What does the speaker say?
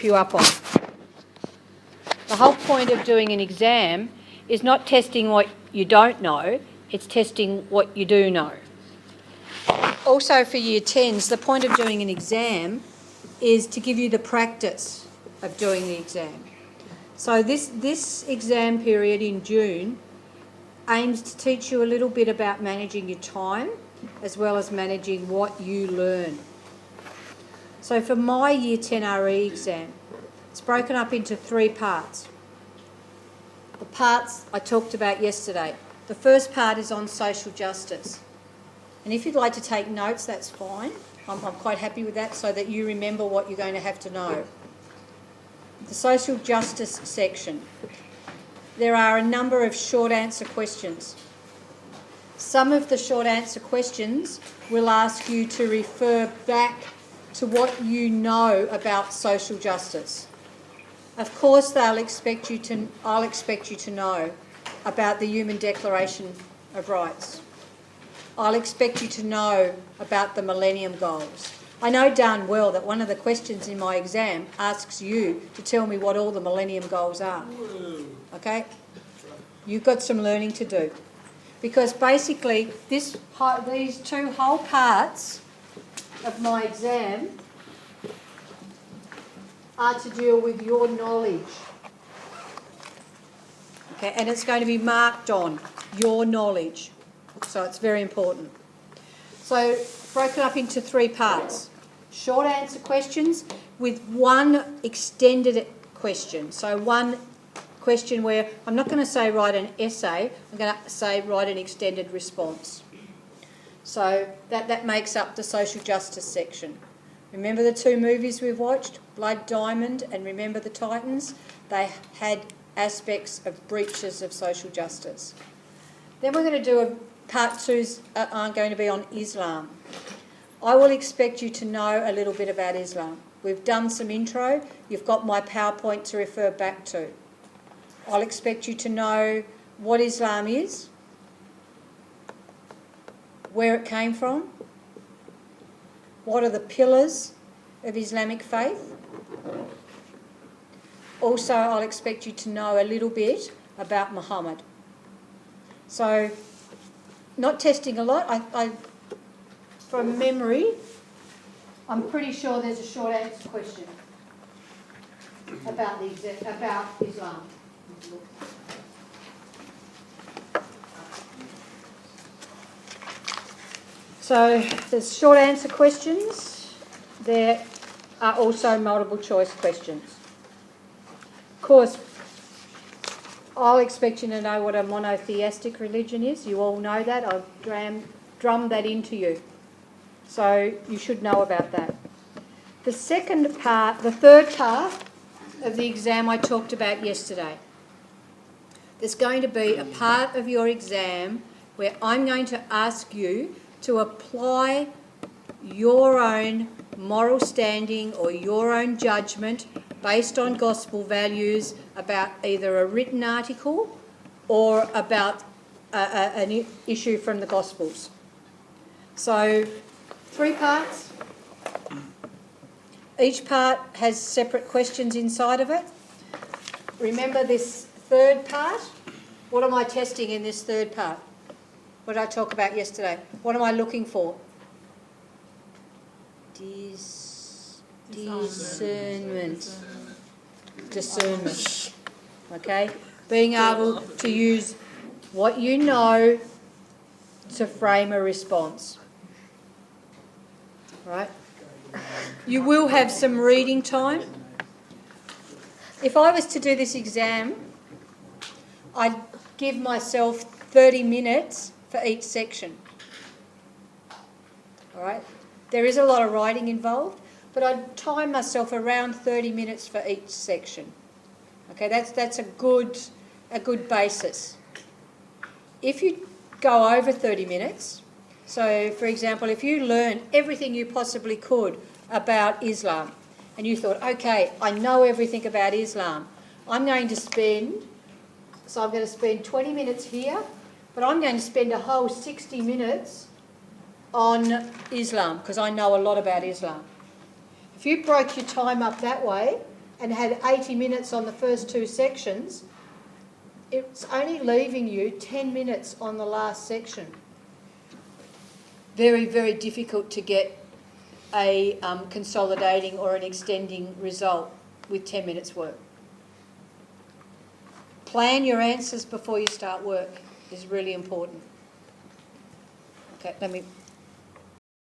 you up on. The whole point of doing an exam is not testing what you don't know, it's testing what you do know. Also for Year 10s, the point of doing an exam is to give you the practice of doing the exam. So this exam period in June aims to teach you a little bit about managing your time as well as managing what you learn. So for my Year 10 RE exam, it's broken up into 3 parts. The parts I talked about yesterday. The first part is on social justice. And if you'd like to take notes, that's fine. I'm quite happy with that so that you remember what you're going to have to know. The social justice section. There are a number of short answer questions. Some of the short answer questions will ask you to refer back to what you know about social justice. Of course, I'll expect you to know about the Human Declaration of Rights. I'll expect you to know about the Millennium Goals. I know darn well that one of the questions in my exam asks you to tell me what all the Millennium Goals are. Okay? You've got some learning to do. Because basically, these 2 whole parts of my exam are to deal with your knowledge. Okay, and it's going to be marked on your knowledge. So it's very important. So broken up into 3 parts. Short answer questions with 1 extended question. So 1 question where I'm not going to say write an essay, I'm going to say write an extended response. So that makes up the social justice section. Remember the 2 movies we've watched, Blood Diamond and Remember the Titans? They had aspects of breaches of social justice. Then we're going to do part 2s are going to be on Islam. I will expect you to know a little bit about Islam. We've done some intro. You've got my PowerPoint to refer back to. I'll expect you to know what Islam is, where it came from, what are the pillars of Islamic faith. Also, I'll expect you to know a little bit about Muhammad. So, not testing a lot. From memory, I'm pretty sure there's a short answer question about Islam. So there's short answer questions. There are also multiple choice questions. Of course, I'll expect you to know what a monotheistic religion is. You all know that. I've drummed that into you. So you should know about that. The third part of the exam I talked about yesterday. There's going to be a part of your exam where I'm going to ask you to apply your own moral standing or your own judgment based on gospel values about either a written article or about an issue from the Gospels. So 3 parts. Each part has separate questions inside of it. Remember this 3rd part? What am I testing in this 3rd part? What did I talk about yesterday? What am I looking for? Discernment. Okay? Being able to use what you know to frame a response. Right? You will have some reading time. If I was to do this exam, I'd give myself 30 minutes for each section. All right? There is a lot of writing involved, but I'd time myself around 30 minutes for each section. Okay, that's a good basis. If you go over 30 minutes, so for example, if you learn everything you possibly could about Islam, and you thought, okay, I know everything about Islam, I'm going to spend 20 minutes here, but I'm going to spend a whole 60 minutes on Islam because I know a lot about Islam. If you broke your time up that way, and had 80 minutes on the first 2 sections, it's only leaving you 10 minutes on the last section. Very, very difficult to get a consolidating or an extending result with 10 minutes work. Plan your answers before you start work is really important. Okay, let me